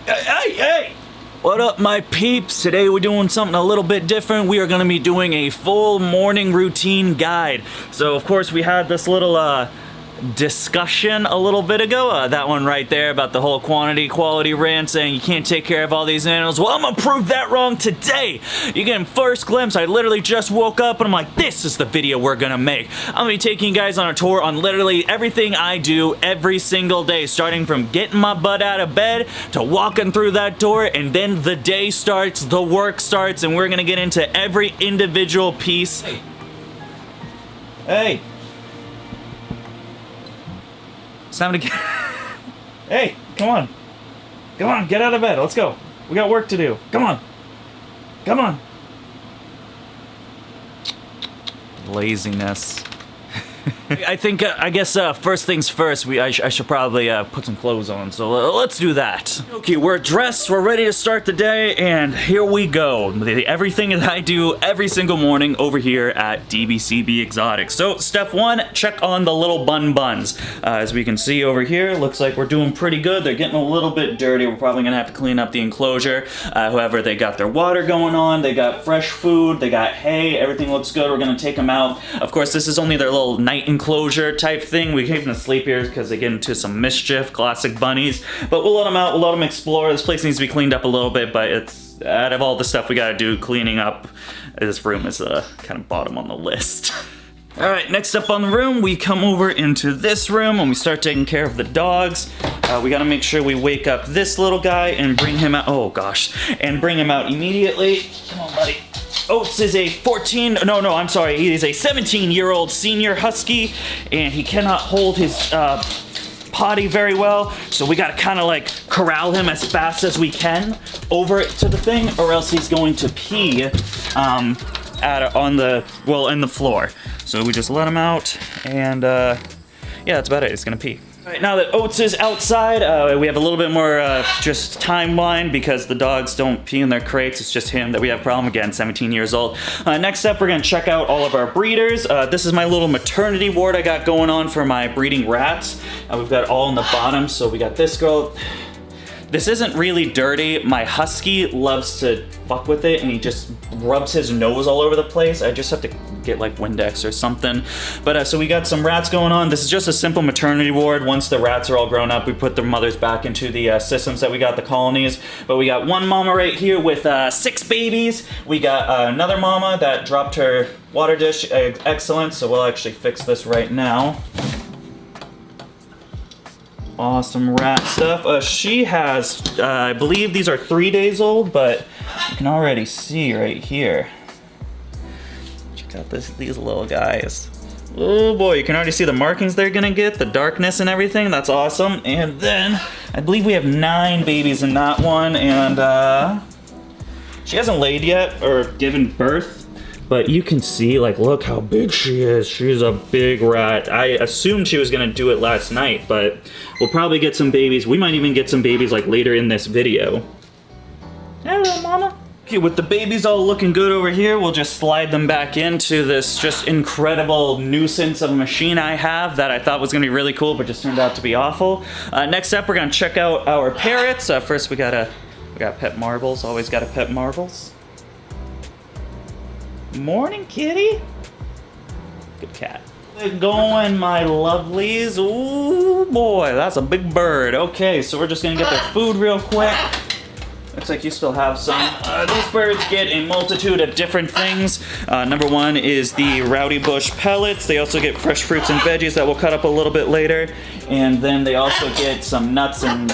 Hey! What up, my peeps? Today we're doing something a little bit different. We are going to be doing a full morning routine guide. So, of course, we had this little discussion a little bit ago. That one right there about the whole quality rant saying you can't take care of all these animals. Well, I'm going to prove that wrong today. You get first glimpse. I literally just woke up and I'm like, this is the video we're going to make. I'm going to be taking you guys on a tour on literally everything I do every single day, starting from getting my butt out of bed to walking through that door, and then the day starts, the work starts, and we're going to get into every individual piece. Hey. It's time to get... Hey, come on. Come on, get out of bed. Let's go. We got work to do. Come on. Come on. Laziness. I think, I guess, first things first, I should probably put some clothes on, so let's do that. Okay, we're dressed, we're ready to start the day, and here we go. Everything that I do every single morning over here at DBCB Exotics. So, step one, check on the little buns. As we can see over here, looks like we're doing pretty good. They're getting a little bit dirty. We're probably gonna have to clean up the enclosure. However, they got their water going on, they got fresh food, they got hay, everything looks good. We're gonna take them out. Of course, this is only their little night enclosure type thing. We keep them to sleep here because they get into some mischief, classic bunnies. But we'll let them out, we'll let them explore. This place needs to be cleaned up a little bit, but it's, out of all the stuff we gotta do, cleaning up this room is kind of bottom on the list. Alright, next up on the room, we come over into this room and we start taking care of the dogs. We gotta make sure we wake up this little guy and bring him out, oh gosh, and bring him out immediately. Come on, buddy. Oates is a he is a 17-year-old senior husky, and he cannot hold his potty very well, so we gotta kind of like corral him as fast as we can over to the thing, or else he's going to pee in the floor. So we just let him out, and yeah, that's about it. He's gonna pee. Alright, now that Oates is outside, we have a little bit more just timeline because the dogs don't pee in their crates. It's just him that we have a problem. Again, 17 years old. Next up, we're going to check out all of our breeders. This is my little maternity ward I got going on for my breeding rats. We've got all in the bottom, so we got this girl. This isn't really dirty. My husky loves to fuck with it, and he just rubs his nose all over the place. I just have to get like Windex or something. But so we got some rats going on. This is just a simple maternity ward. Once the rats are all grown up, we put their mothers back into the systems that we got, the colonies. But we got one mama right here with 6 babies. We got another mama that dropped her water dish. Excellent. So we'll actually fix this right now. Awesome rat stuff. She has, I believe these are 3 days old, but you can already see right here. Check out these little guys. Oh boy, you can already see the markings they're gonna get, the darkness and everything. That's awesome. And then I believe we have 9 babies in that one, and she hasn't laid yet or given birth. But you can see, like, look how big she is. She's a big rat. I assumed she was gonna do it last night, but we'll probably get some babies. We might even get some babies, like, later in this video. Hello, mama. Okay, with the babies all looking good over here, we'll just slide them back into this just incredible nuisance of a machine I have that I thought was gonna be really cool, but just turned out to be awful. Next up, we're gonna check out our parrots. First, we got pet marbles. Always gotta pet marbles. Morning, kitty. Good cat. Good going, my lovelies. Ooh, boy, that's a big bird. Okay, so we're just gonna get their food real quick. Looks like you still have some. These birds get a multitude of different things. Number one is the Rowdy Bush pellets. They also get fresh fruits and veggies that we'll cut up a little bit later. And then they also get some nuts and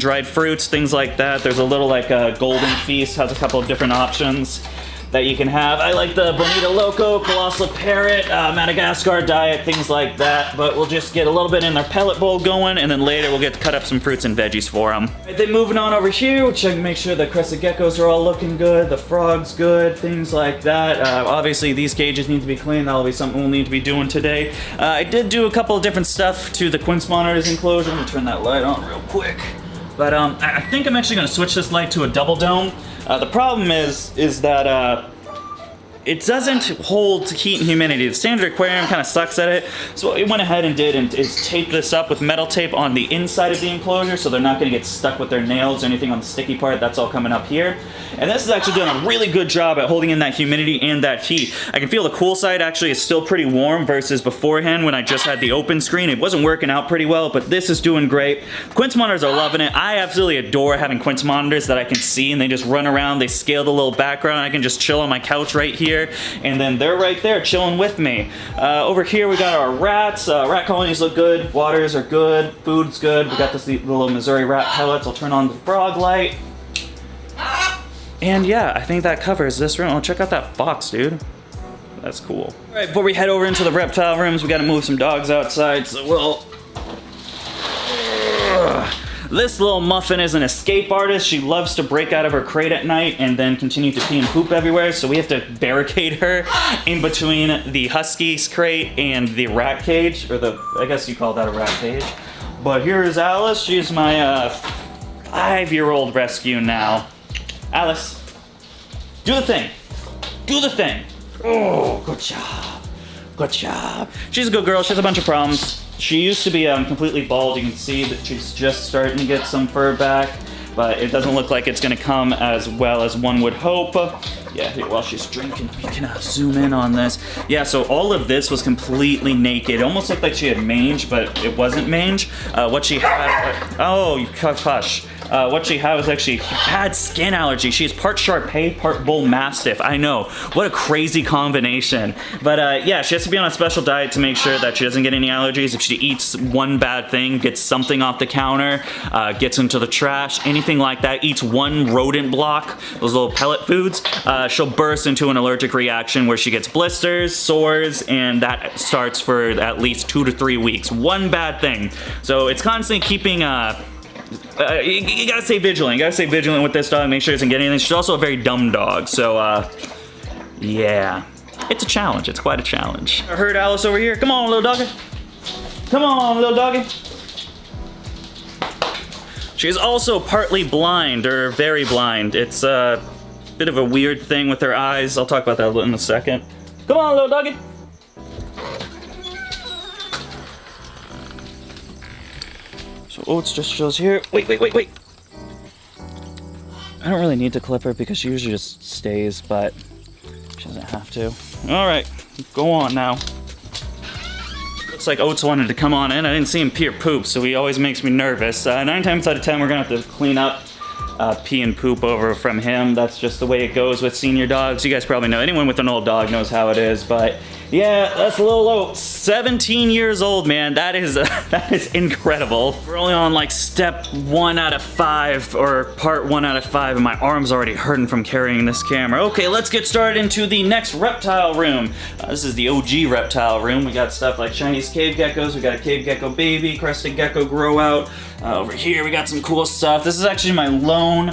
dried fruits, things like that. There's a little like golden feast, has a couple of different options that you can have. I like the Bonita Loco, Colossal Parrot, Madagascar diet, things like that. But we'll just get a little bit in their pellet bowl going, and then later we'll get to cut up some fruits and veggies for them. Right, then moving on over here, we'll check and make sure the crested geckos are all looking good, the frog's good, things like that. Obviously these cages need to be cleaned. That'll be something we'll need to be doing today. I did do a couple of different stuff to the Quince monitor's enclosure. I'm gonna turn that light on real quick. But I think I'm actually gonna switch this light to a double dome. The problem is that it doesn't hold heat and humidity. The standard aquarium kind of sucks at it. So what we went ahead and did is tape this up with metal tape on the inside of the enclosure so they're not going to get stuck with their nails or anything on the sticky part. That's all coming up here. And this is actually doing a really good job at holding in that humidity and that heat. I can feel the cool side actually is still pretty warm versus beforehand when I just had the open screen. It wasn't working out pretty well, but this is doing great. Quince monitors are loving it. I absolutely adore having Quince monitors that I can see, and they just run around. They scale the little background. I can just chill on my couch right here, and then they're right there chilling with me. Over here we got our rats. Rat colonies look good. Waters are good. Food's good. We got this little Missouri rat pellets. I'll turn on the frog light. And yeah, I think that covers this room. Oh, check out that fox, dude. That's cool. All right, before we head over into the reptile rooms, we gotta move some dogs outside, so we'll... This little muffin is an escape artist. She loves to break out of her crate at night and then continue to pee and poop everywhere, so we have to barricade her in between the husky's crate and the rat cage, or the, I guess you call that a rat cage. But here is Alice. She's my 5-year-old rescue now. Alice, do the thing. Do the thing. Oh, good job. Good job. She's a good girl. She has a bunch of problems. She used to be completely bald. You can see that she's just starting to get some fur back, but it doesn't look like it's going to come as well as one would hope. Yeah, here, while she's drinking, we can zoom in on this. Yeah, so all of this was completely naked. It almost looked like she had mange, but it wasn't mange. What she had... oh, you hush. What she had was actually had skin allergy. She is part Shar-Pei, part Bull Mastiff. I know, what a crazy combination. But yeah, she has to be on a special diet to make sure that she doesn't get any allergies. If she eats one bad thing, gets something off the counter, gets into the trash, anything like that, eats one rodent block, those little pellet foods, she'll burst into an allergic reaction where she gets blisters, sores, and that starts for at least 2 to 3 weeks. One bad thing. So it's constantly keeping... you gotta stay vigilant. You gotta stay vigilant with this dog. Make sure it doesn't get anything. She's also a very dumb dog, so yeah, it's a challenge. It's quite a challenge. I heard Alice over here. Come on, little doggy. Come on, little doggy. She's also partly blind, or very blind. It's a bit of a weird thing with her eyes. I'll talk about that in a second. Come on, little doggy. Oats just shows here. Wait. I don't really need to clip her because she usually just stays, but she doesn't have to. All right, go on now. Looks like Oats wanted to come on in. I didn't see him pee or poop, so he always makes me nervous. 9 times out of 10, we're gonna have to clean up pee and poop over from him. That's just the way it goes with senior dogs. You guys probably know. Anyone with an old dog knows how it is, but yeah, that's a little low. 17 years old, man. That is incredible. We're only on like step 1 out of 5, or part 1 out of 5, and my arm's already hurting from carrying this camera. Okay, let's get started into the next reptile room. This is the OG reptile room. We got stuff like Chinese cave geckos. We got a cave gecko baby, crested gecko grow out. Over here, we got some cool stuff. This is actually my lone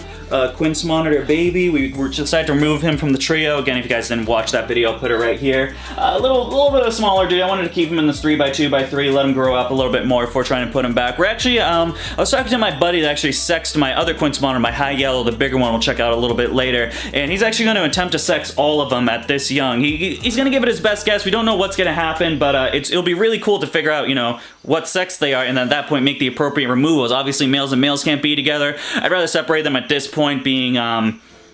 Quince monitor baby. We decided to remove him from the trio. Again, if you guys didn't watch that video, I'll put it right here. A little bit of a smaller dude. I wanted to keep him in this 3x2x3, let him grow up a little bit more before trying to put him back. We're actually, I was talking to my buddy that actually sexed my other Quince monitor, my high yellow, the bigger one we'll check out a little bit later, and he's actually going to attempt to sex all of them at this young. He's going to give it his best guess. We don't know what's going to happen, but it'll be really cool to figure out, you know, what sex they are, and then at that point make the appropriate removals. Obviously, males and males can't be together. I'd rather separate them at this point, being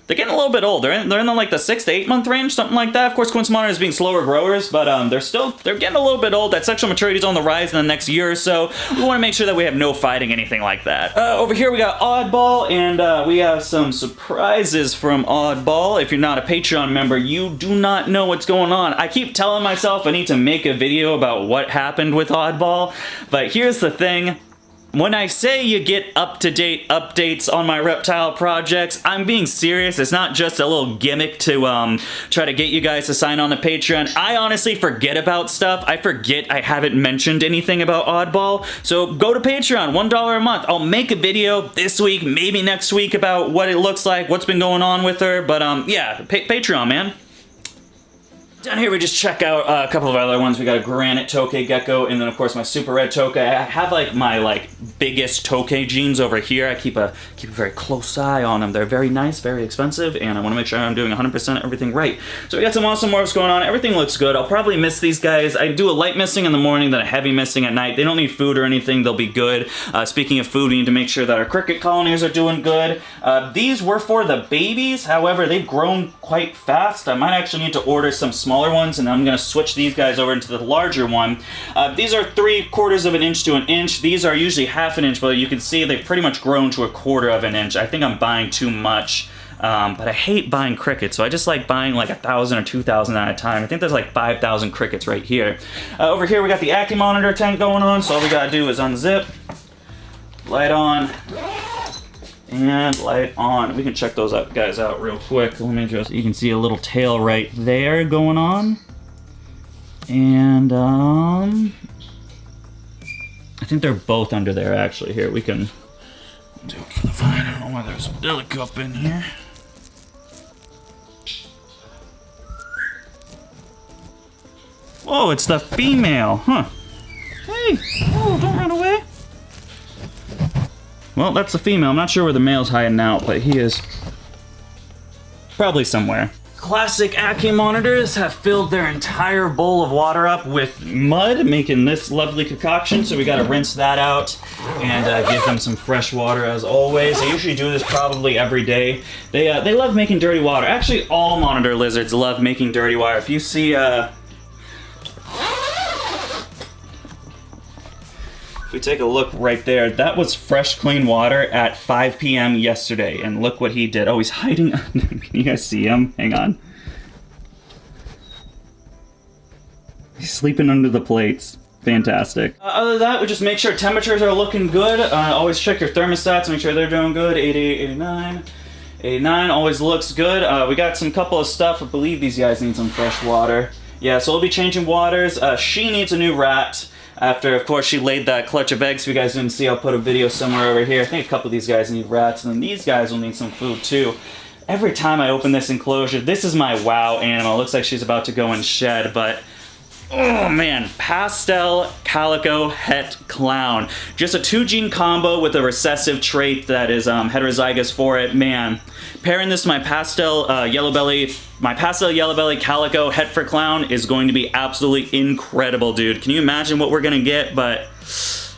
they're getting a little bit old. They're in like the 6 to 8 month range, something like that. Of course, Quince monitors being slower growers, but they're getting a little bit old. That sexual maturity is on the rise in the next year or so. We want to make sure that we have no fighting, anything like that. Over here we got Oddball, and we have some surprises from Oddball. If you're not a Patreon member, you do not know what's going on. I keep telling myself I need to make a video about what happened with Oddball, but here's the thing. When I say you get up-to-date updates on my reptile projects, I'm being serious. It's not just a little gimmick to try to get you guys to sign on to Patreon. I honestly forget about stuff. I forget I haven't mentioned anything about Oddball. So go to Patreon, $1 a month. I'll make a video this week, maybe next week, about what it looks like, what's been going on with her. But yeah, Patreon, man. Down here we just check out a couple of other ones. We got a granite tokay gecko, and then of course my super red tokay. I have like my biggest tokay genes over here. I keep a very close eye on them. They're very nice, very expensive, and I want to make sure I'm doing 100% everything right. So we got some awesome morphs going on. Everything looks good. I'll probably miss these guys. I do a light misting in the morning, then a heavy misting at night. They don't need food or anything. They'll be good. Speaking of food, we need to make sure that our cricket colonies are doing good. These were for the babies. However, they've grown quite fast. I might actually need to order some smaller ones, and I'm going to switch these guys over into the larger one. These are 3/4 of an inch to an inch. These are usually 1/2 an inch, but you can see they've pretty much grown to 1/4 of an inch. I think I'm buying too much. But I hate buying crickets, so I just like buying like 1,000 or 2,000 at a time. I think there's like 5,000 crickets right here. Over here we got the Ackie monitor tank going on, so all we gotta do is unzip, light on, and light on. We can check those guys out real quick. Let me just, you can see a little tail right there going on. And I think they're both under there actually. Here, we can do it for the vine. I don't know why there's a belly cup in here. Oh, it's the female, huh? Hey, oh, don't run away. Well, that's the female. I'm not sure where the male's hiding out, but he is probably somewhere. Classic Ackie monitors have filled their entire bowl of water up with mud, making this lovely concoction, so we gotta rinse that out and give them some fresh water as always. I usually do this probably every day. They love making dirty water. Actually, all monitor lizards love making dirty water. If you see, if we take a look right there, that was fresh, clean water at 5 p.m. yesterday, and look what he did. Oh, he's hiding. Can you guys see him? Hang on. He's sleeping under the plates. Fantastic. Other than that, we just make sure temperatures are looking good. Always check your thermostats, make sure they're doing good. 88, 89. 89 always looks good. We got some couple of stuff. I believe these guys need some fresh water. Yeah, so we'll be changing waters. She needs a new rat. After, of course, she laid that clutch of eggs. If you guys didn't see, I'll put a video somewhere over here. I think a couple of these guys need rats, and then these guys will need some food too. Every time I open this enclosure, this is my wow animal. Looks like she's about to go in shed, but oh man, pastel calico het clown. Just a 2-gene combo with a recessive trait that is heterozygous for it. Man, pairing this to my pastel yellow belly calico Hetfer clown is going to be absolutely incredible, dude. Can you imagine what we're gonna get? But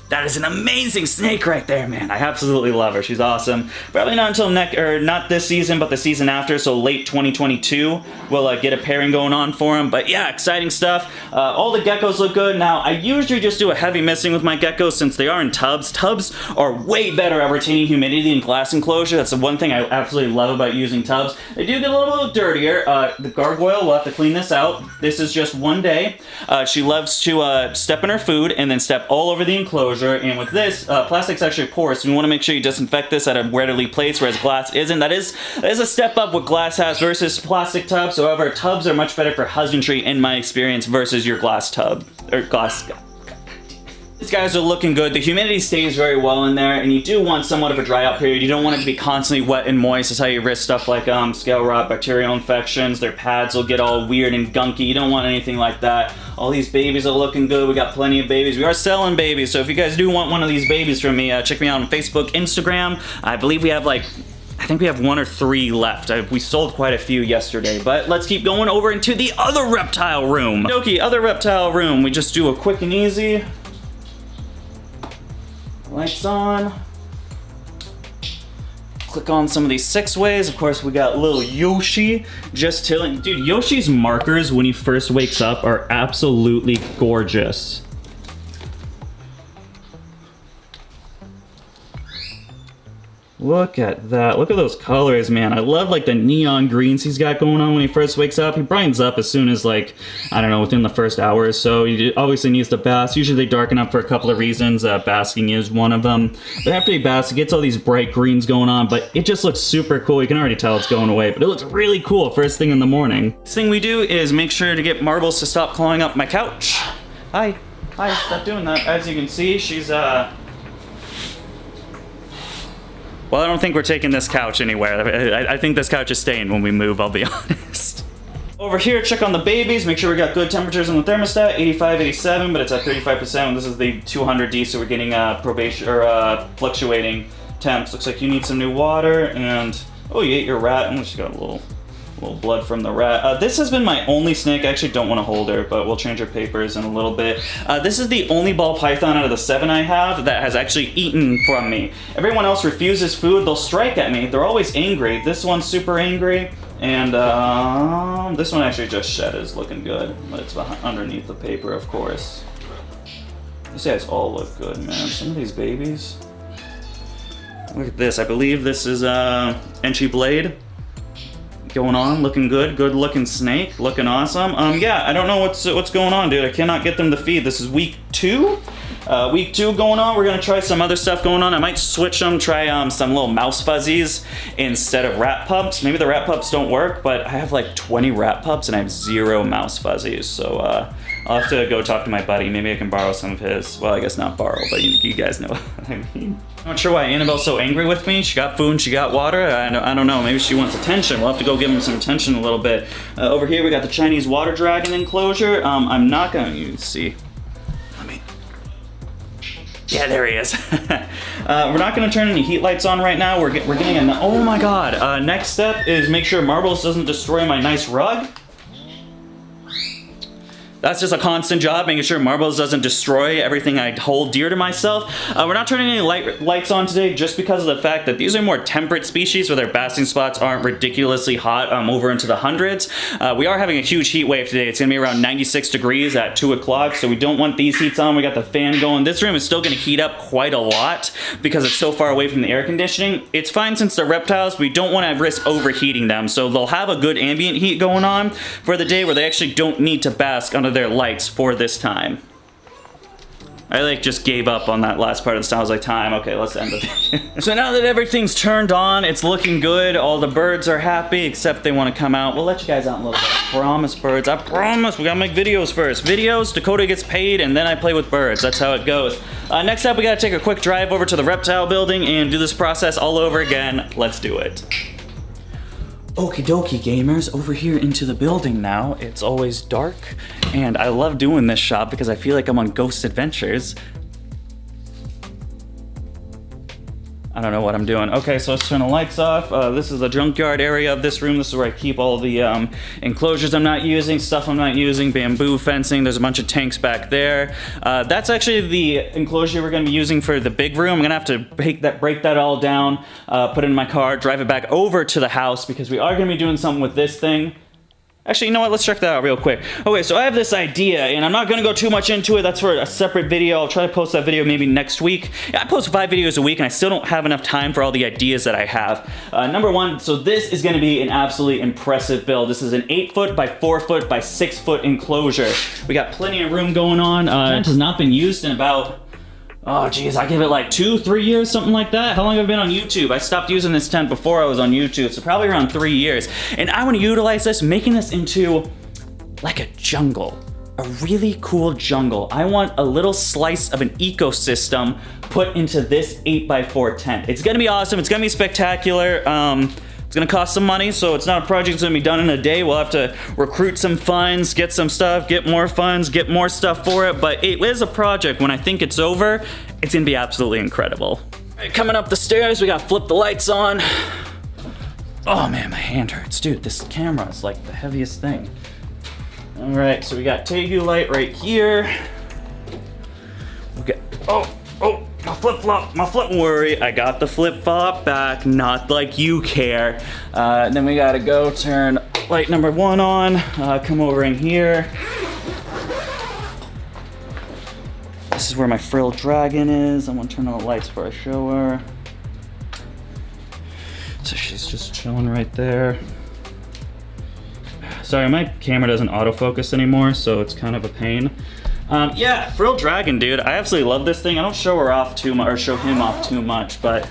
that is an amazing snake right there, man. I absolutely love her. She's awesome. Probably not until not this season, but the season after, so late 2022, we'll get a pairing going on for him. But yeah, exciting stuff. All the geckos look good. Now, I usually just do a heavy misting with my geckos since they are in tubs. Tubs are way better at retaining humidity in glass enclosure. That's the one thing I absolutely love about using tubs. They do get a little bit dirtier. The gargoyle, we'll have to clean this out. This is just one day. She loves to step in her food and then step all over the enclosure. And with this, plastic's actually porous, so you want to make sure you disinfect this at a readily place, whereas glass isn't. That is a step up what glass has versus plastic tubs. However, tubs are much better for husbandry in my experience versus your glass tub, or glass. These guys are looking good. The humidity stays very well in there, and you do want somewhat of a dry out period. You don't want it to be constantly wet and moist. That's how you risk stuff like scale rot, bacterial infections. Their pads will get all weird and gunky. You don't want anything like that. All these babies are looking good. We got plenty of babies. We are selling babies, so if you guys do want one of these babies from me, check me out on Facebook, Instagram. I believe we have I think we have 1 or 3 left. We sold quite a few yesterday, but let's keep going over into the other reptile room. Okay, other reptile room. We just do a quick and easy. Lights on. Click on some of these 6-ways. Of course, we got little Yoshi just chilling. Dude, Yoshi's markers when he first wakes up are absolutely gorgeous. Look at that. Look at those colors, man. I love like the neon greens he's got going on when he first wakes up. He brightens up as soon as I don't know, within the first hour or so. He obviously needs to bask. Usually they darken up for a couple of reasons. Basking is one of them. But after he basks, he gets all these bright greens going on, but it just looks super cool. You can already tell it's going away, but it looks really cool first thing in the morning. Next thing we do is make sure to get Marbles to stop clawing up my couch. Hi, stop doing that. As you can see, she's well, I don't think we're taking this couch anywhere. I think this couch is staying when we move, I'll be honest. Over here, check on the babies, make sure we got good temperatures on the thermostat, 85, 87, but it's at 35%. This is the 200D, so we're getting fluctuating temps. Looks like you need some new water, and oh, you ate your rat, and she got a little blood from the rat. This has been my only snake. I actually don't want to hold her, but we'll change her papers in a little bit. This is the only ball python out of the 7 I have that has actually eaten from me. Everyone else refuses food. They'll strike at me. They're always angry. This one's super angry, and this one actually just shed, is looking good, but it's underneath the paper, of course. These guys all look good, man. Some of these babies. Look at this. I believe this is Enchi Blade. Going on, looking good, good looking snake, looking awesome. Yeah, I don't know what's going on, dude. I cannot get them to feed. This is week 2. Week 2 going on. We're gonna try some other stuff going on. I might switch them, try some little mouse fuzzies instead of rat pups. Maybe the rat pups don't work, but I have like 20 rat pups and I have 0 mouse fuzzies. So I'll have to go talk to my buddy. Maybe I can borrow some of his. Well, I guess not borrow, but you guys know what I mean. I'm not sure why Annabelle's so angry with me. She got food and she got water. I don't know. Maybe she wants attention. We'll have to go give him some attention a little bit. Over here we got the Chinese water dragon enclosure. I'm not gonna, you see. Let me. Yeah, there he is. We're not gonna turn any heat lights on right now. We're getting a. Oh my God. Next step is make sure Marbles doesn't destroy my nice rug. That's just a constant job, making sure Marbles doesn't destroy everything I hold dear to myself. We're not turning any lights on today just because of the fact that these are more temperate species where their basking spots aren't ridiculously hot over into the hundreds. We are having a huge heat wave today. It's gonna be around 96 degrees at 2 o'clock, so we don't want these heats on. We got the fan going. This room is still gonna heat up quite a lot because it's so far away from the air conditioning. It's fine since they're reptiles. We don't wanna risk overheating them, so they'll have a good ambient heat going on for the day where they actually don't need to bask under their lights for this time. I like just gave up on that last part of the sound. I was like, time, okay, let's end the video. So now that everything's turned on, it's looking good. All the birds are happy, except they want to come out. We'll let you guys out in a little bit. I promise, birds, I promise. We gotta make videos first. Videos, Dakota gets paid, and then I play with birds. That's how it goes. Next up, we gotta take a quick drive over to the reptile building and do this process all over again. Let's do it. Okie dokie gamers, over here into the building now. It's always dark, and I love doing this shop because I feel like I'm on Ghost Adventures. I don't know what I'm doing. Okay, so let's turn the lights off. This is the junkyard area of this room. This is where I keep all the enclosures I'm not using, stuff I'm not using, bamboo fencing. There's a bunch of tanks back there. That's actually the enclosure we're gonna be using for the big room. I'm gonna have to break that all down, put it in my car, drive it back over to the house because we are gonna be doing something with this thing. Actually, you know what? Let's check that out real quick. Okay, so I have this idea, and I'm not gonna go too much into it. That's for a separate video. I'll try to post that video maybe next week. I post 5 videos a week, and I still don't have enough time for all the ideas that I have. Number 1, so this is gonna be an absolutely impressive build. This is an 8-foot by 4-foot by 6-foot enclosure. We got plenty of room going on. It has not been used in about, oh geez, I give it like 2-3 years, something like that. How long have I been on YouTube? I stopped using this tent before I was on YouTube, so probably around 3 years. And I want to utilize this, making this into like a jungle. A really cool jungle. I want a little slice of an ecosystem put into this 8x4 tent. It's gonna be awesome, it's gonna be spectacular. It's gonna cost some money, so it's not a project that's gonna be done in a day. We'll have to recruit some funds, get some stuff, get more funds, get more stuff for it, but it is a project. When I think it's over, it's gonna be absolutely incredible. All right, coming up the stairs, we gotta flip the lights on. Oh man, my hand hurts. Dude, this camera is like the heaviest thing. All right, so we got Tegu light right here. We got, oh, my flip-flop, don't worry, I got the flip-flop back, not like you care. Then we gotta go turn light number 1 on, come over in here. This is where my frilled dragon is. I'm gonna turn on the lights before I show her. So she's just chilling right there. Sorry, my camera doesn't autofocus anymore, so it's kind of a pain. Yeah, frilled dragon, dude. I absolutely love this thing. I don't show her off too much, or show him off too much, but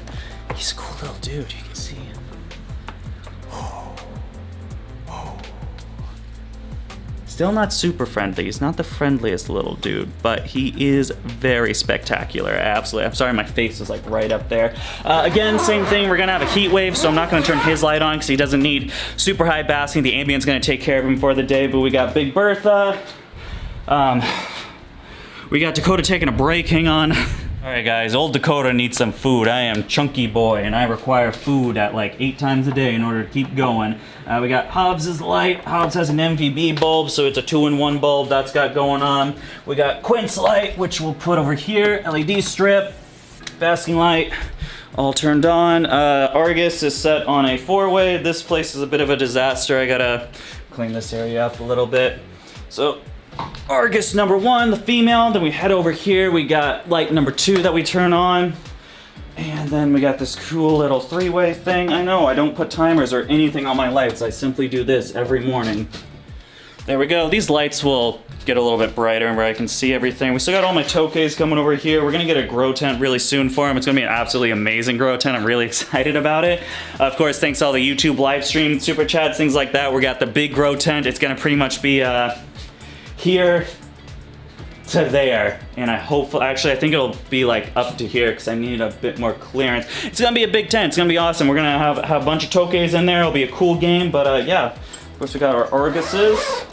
he's a cool little dude. You can see. still not super friendly. He's not the friendliest little dude, but he is very spectacular. Absolutely. I'm sorry, my face is like right up there. Again, same thing. We're gonna have a heat wave, so I'm not gonna turn his light on because he doesn't need super high basking. The ambient's gonna take care of him for the day, but we got Big Bertha. We got Dakota taking a break. Hang on. All right, guys, old Dakota needs some food. I am chunky boy, and I require food at like 8 times a day in order to keep going. We got Hobbs's light. Hobbs has an MVB bulb, so it's a 2-in-1 bulb that's got going on. We got Quince light, which we'll put over here. LED strip, basking light, all turned on. Argus is set on a 4-way. This place is a bit of a disaster. I gotta clean this area up a little bit. So Argus number 1, the female, then we head over here, we got light number 2 that we turn on, and then we got this cool little 3-way thing. I know, I don't put timers or anything on my lights, I simply do this every morning. There we go, these lights will get a little bit brighter where I can see everything. We still got all my toques coming over here. We're gonna get a grow tent really soon for him. It's gonna be an absolutely amazing grow tent. I'm really excited about it. Of course, thanks to all the YouTube live stream, super chats, things like that. We got the big grow tent. It's gonna pretty much be here to there, and I think it'll be like up to here because I need a bit more clearance. It's gonna be a big tent. It's gonna be awesome. We're gonna have a bunch of toques in there. It'll be a cool game, but yeah. Of course, we got our Arguses.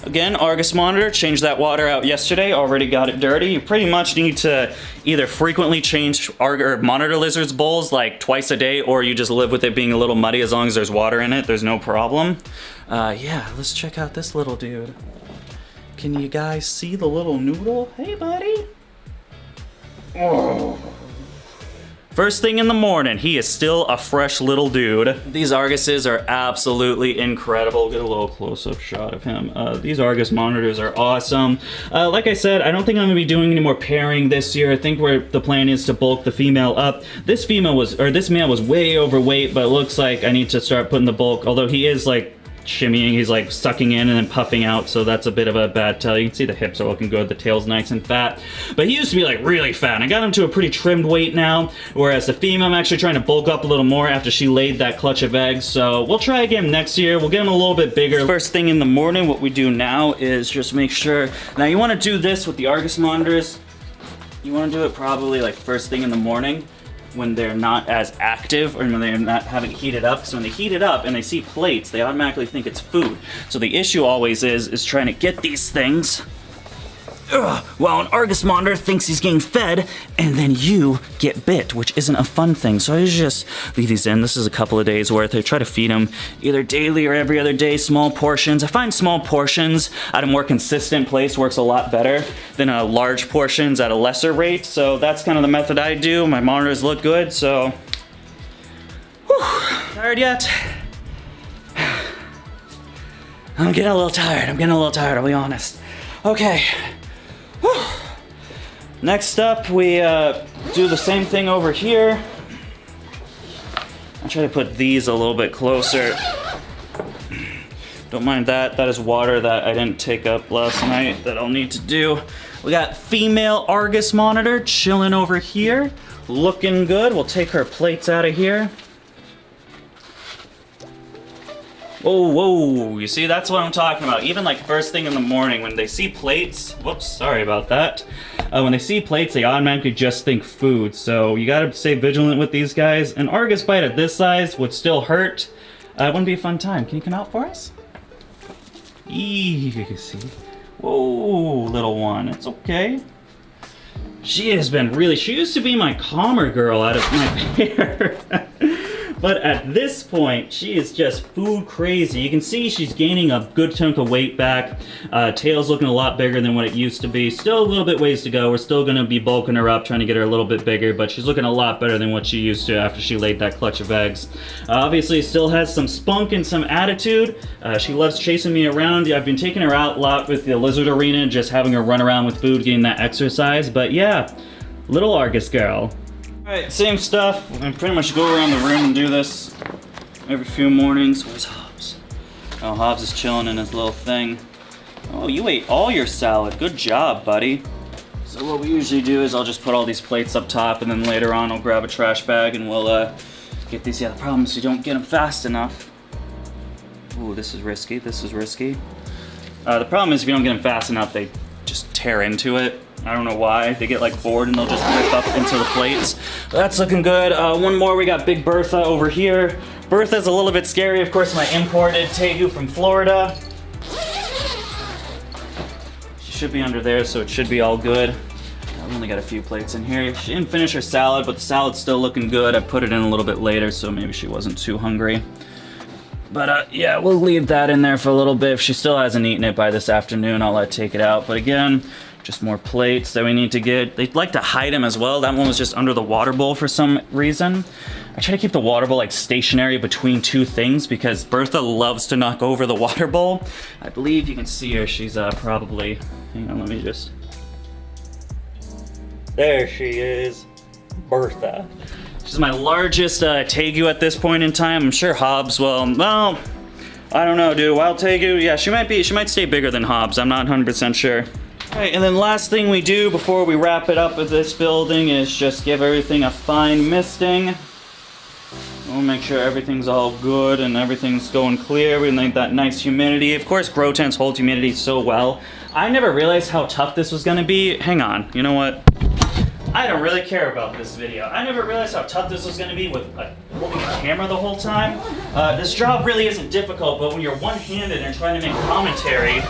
Again, Argus monitor, changed that water out yesterday, already got it dirty. You pretty much need to either frequently change monitor lizards bowls like twice a day, or you just live with it being a little muddy. As long as there's water in it, there's no problem. Yeah, let's check out this little dude. Can you guys see the little noodle? Hey, buddy. Oh. First thing in the morning, he is still a fresh little dude. These Arguses are absolutely incredible. Get a little close-up shot of him. These Argus monitors are awesome. Like I said, I don't think I'm gonna be doing any more pairing this year. I think the plan is to bulk the female up. This male was way overweight, but it looks like I need to start putting the bulk, although he is like shimmying, he's like sucking in and then puffing out, so that's a bit of a bad tell. You can see the hips are looking good, the tail's nice and fat, but he used to be like really fat, and I got him to a pretty trimmed weight now, whereas the female I'm actually trying to bulk up a little more after she laid that clutch of eggs, so we'll try again next year. We'll get him a little bit bigger. First thing in the morning, what we do now is just make sure, now you want to do this with the Argus monitors, you want to do it probably like first thing in the morning, when they're not as active or when they're not having heated up. So when they heat it up and they see plates, they automatically think it's food. So the issue always is trying to get these things while an Argus monitor thinks he's getting fed, and then you get bit, which isn't a fun thing. So I just leave these in. This is a couple of days worth. I try to feed them either daily or every other day, small portions. I find small portions at a more consistent place works a lot better than large portions at a lesser rate. So that's kind of the method I do. My monitors look good, so. Whew. Tired yet? I'm getting a little tired. I'll be honest. Okay. Whew. Next up, we do the same thing over here. I'll try to put these a little bit closer. Don't mind that. That is water that I didn't take up last night that I'll need to do. We got female Argus monitor chilling over here. Looking good. We'll take her plates out of here. Whoa, whoa, you see, that's what I'm talking about. Even like first thing in the morning when they see plates, whoops, sorry about that. When they see plates, they automatically just think food. So you gotta stay vigilant with these guys. An Argus bite at this size would still hurt. It wouldn't be a fun time. Can you come out for us? You see. Whoa, little one, it's okay. She has been she used to be my calmer girl out of my pair. But at this point, she is just food crazy. You can see she's gaining a good chunk of weight back. Tail's looking a lot bigger than what it used to be. Still a little bit ways to go. We're still gonna be bulking her up, trying to get her a little bit bigger, but she's looking a lot better than what she used to after she laid that clutch of eggs. Obviously, still has some spunk and some attitude. She loves chasing me around. I've been taking her out a lot with the lizard arena, just having her run around with food, getting that exercise. But yeah, little Argus girl. Alright, same stuff. We're gonna pretty much go around the room and do this every few mornings. Where's Hobbs? Oh, Hobbs is chilling in his little thing. Oh, you ate all your salad. Good job, buddy. So what we usually do is I'll just put all these plates up top, and then later on I'll grab a trash bag and we'll Get these, yeah, the problem is you don't get them fast enough. Ooh, this is risky, this is risky. The problem is if you don't get them fast enough, they just tear into it. I don't know why. They get like bored and they'll just rip up into the plates. But that's looking good. One more, we got Big Bertha over here. Bertha's a little bit scary. Of course, my imported Tegu from Florida. She should be under there, so it should be all good. I've only got a few plates in here. She didn't finish her salad, but the salad's still looking good. I put it in a little bit later, so maybe she wasn't too hungry. But yeah, we'll leave that in there for a little bit. If she still hasn't eaten it by this afternoon, I'll take it out. But again, just more plates that we need to get. They'd like to hide them as well. That one was just under the water bowl for some reason. I try to keep the water bowl like stationary between two things because Bertha loves to knock over the water bowl. I believe you can see her. She's probably, hang on, let me just. There she is, Bertha. She's my largest Tegu at this point in time. I'm sure Hobbs, well, I don't know, dude. Wild Tegu, yeah, she might stay bigger than Hobbs. I'm not 100% sure. All right, and then last thing we do before we wrap it up with this building is just give everything a fine misting. We'll make sure everything's all good and everything's going clear. We need that nice humidity. Of course, grow tents hold humidity so well. I never realized how tough this was gonna be. Hang on, you know what? I don't really care about this video. I never realized how tough this was gonna be with holding the camera the whole time. This job really isn't difficult, but when you're one-handed and trying to make commentary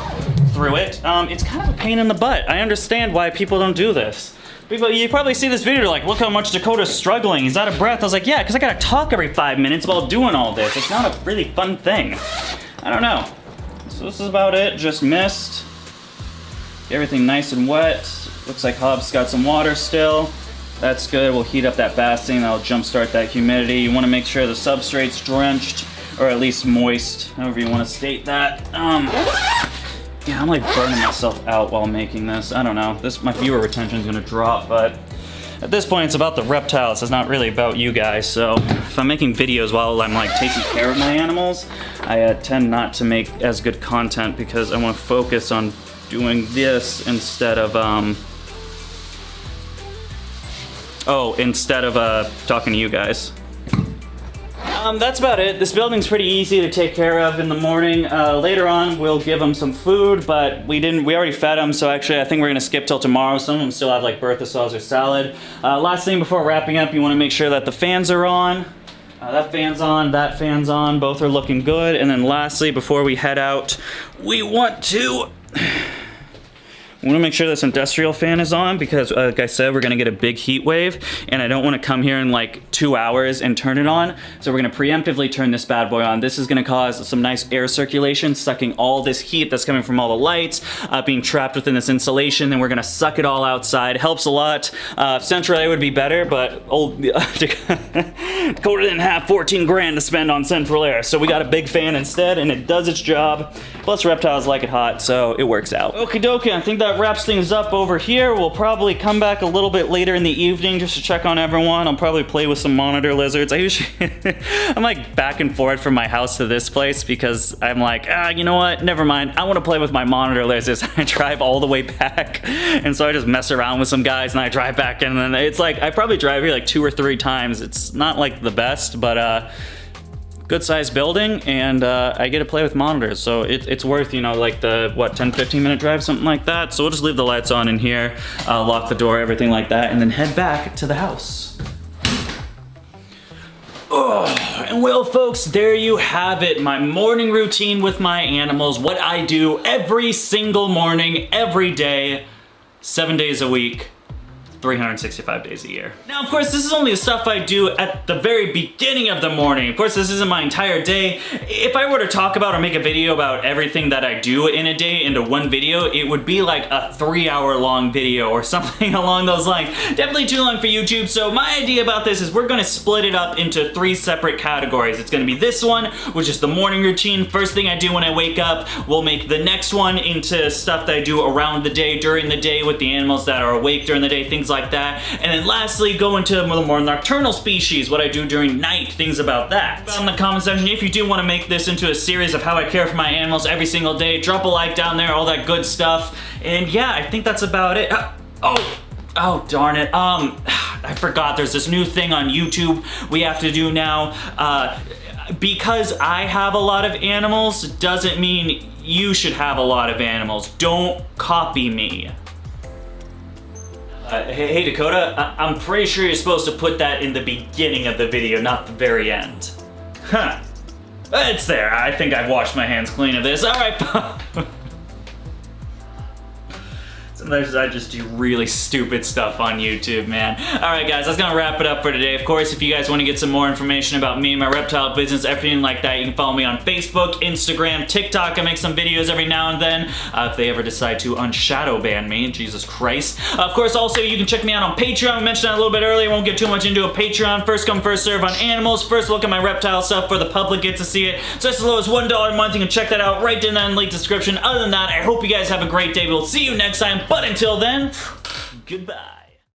through it, it's kind of a pain in the butt. I understand why people don't do this. People, you probably see this video, like, look how much Dakota's struggling. He's out of breath. I was like, yeah, because I gotta talk every 5 minutes while doing all this. It's not a really fun thing. I don't know. So this is about it. Just mist. Everything nice and wet. Looks like Hobbs got some water still. That's good. We'll heat up that basting. That'll jumpstart that humidity. You want to make sure the substrate's drenched, or at least moist, however you want to state that. Yeah, I'm like burning myself out while making this. I don't know. My viewer retention is gonna drop, but at this point it's about the reptiles. It's not really about you guys. So if I'm making videos while I'm like taking care of my animals, I tend not to make as good content because I want to focus on doing this instead of talking to you guys. That's about it. This building's pretty easy to take care of in the morning. Later on, we'll give them some food, but we already fed them, so actually I think we're gonna skip till tomorrow. Some of them still have like Bertha sauce or salad. Last thing before wrapping up, you wanna make sure that the fans are on. That fan's on, that fan's on, both are looking good. And then lastly, before we head out, we want to make sure this industrial fan is on because, like I said, we're gonna get a big heat wave and I don't wanna come here in like 2 hours and turn it on. So we're gonna preemptively turn this bad boy on. This is gonna cause some nice air circulation, sucking all this heat that's coming from all the lights, being trapped within this insulation. Then we're gonna suck it all outside. Helps a lot. Central air would be better, but old Dakota didn't have 14 grand to spend on central air. So we got a big fan instead and it does its job. Plus reptiles like it hot, so it works out. Okie dokie, I think that wraps things up over here. We'll probably come back a little bit later in the evening just to check on everyone. I'll probably play with some monitor lizards. I usually, I'm like back and forth from my house to this place because I'm like, you know what, never mind. I want to play with my monitor lizards. I drive all the way back. And so I just mess around with some guys and I drive back and then it's like, I probably drive here like 2 or 3 times. It's not like the best, but good sized building and I get to play with monitors, so it's worth, you know, like the 10-15 minute drive, something like that. So we'll just leave the lights on in here, lock the door, everything like that, and then head back to the house. Oh, and well folks, there you have it, my morning routine with my animals, what I do every single morning, every day, 7 days a week, 365 days a year. Now, of course, this is only the stuff I do at the very beginning of the morning. Of course, this isn't my entire day. If I were to talk about or make a video about everything that I do in a day into one video, it would be like a 3-hour-long video or something along those lines. Definitely too long for YouTube, so my idea about this is we're gonna split it up into 3 separate categories. It's gonna be this one, which is the morning routine, first thing I do when I wake up. We'll make the next one into stuff that I do around the day, during the day with the animals that are awake during the day, things like that. And then lastly, go into the more nocturnal species, what I do during night, things about that. In the comment section, if you do want to make this into a series of how I care for my animals every single day, drop a like down there, all that good stuff. And yeah, I think that's about it. Oh darn it. I forgot, there's this new thing on YouTube we have to do now. Because I have a lot of animals doesn't mean you should have a lot of animals. Don't copy me. Hey Dakota, I'm pretty sure you're supposed to put that in the beginning of the video, not the very end. Huh. It's there. I think I've washed my hands clean of this. All right. Sometimes I just do really stupid stuff on YouTube, man. Alright guys, that's gonna wrap it up for today. Of course, if you guys want to get some more information about me, my reptile business, everything like that, you can follow me on Facebook, Instagram, TikTok. I make some videos every now and then. If they ever decide to unshadow ban me, Jesus Christ. Of course, also, you can check me out on Patreon. I mentioned that a little bit earlier. Won't get too much into a Patreon. First come, first serve on animals. First look at my reptile stuff for the public get to see it. So just as low as $1 a month. You can check that out right in that link description. Other than that, I hope you guys have a great day. We'll see you next time. But until then, goodbye.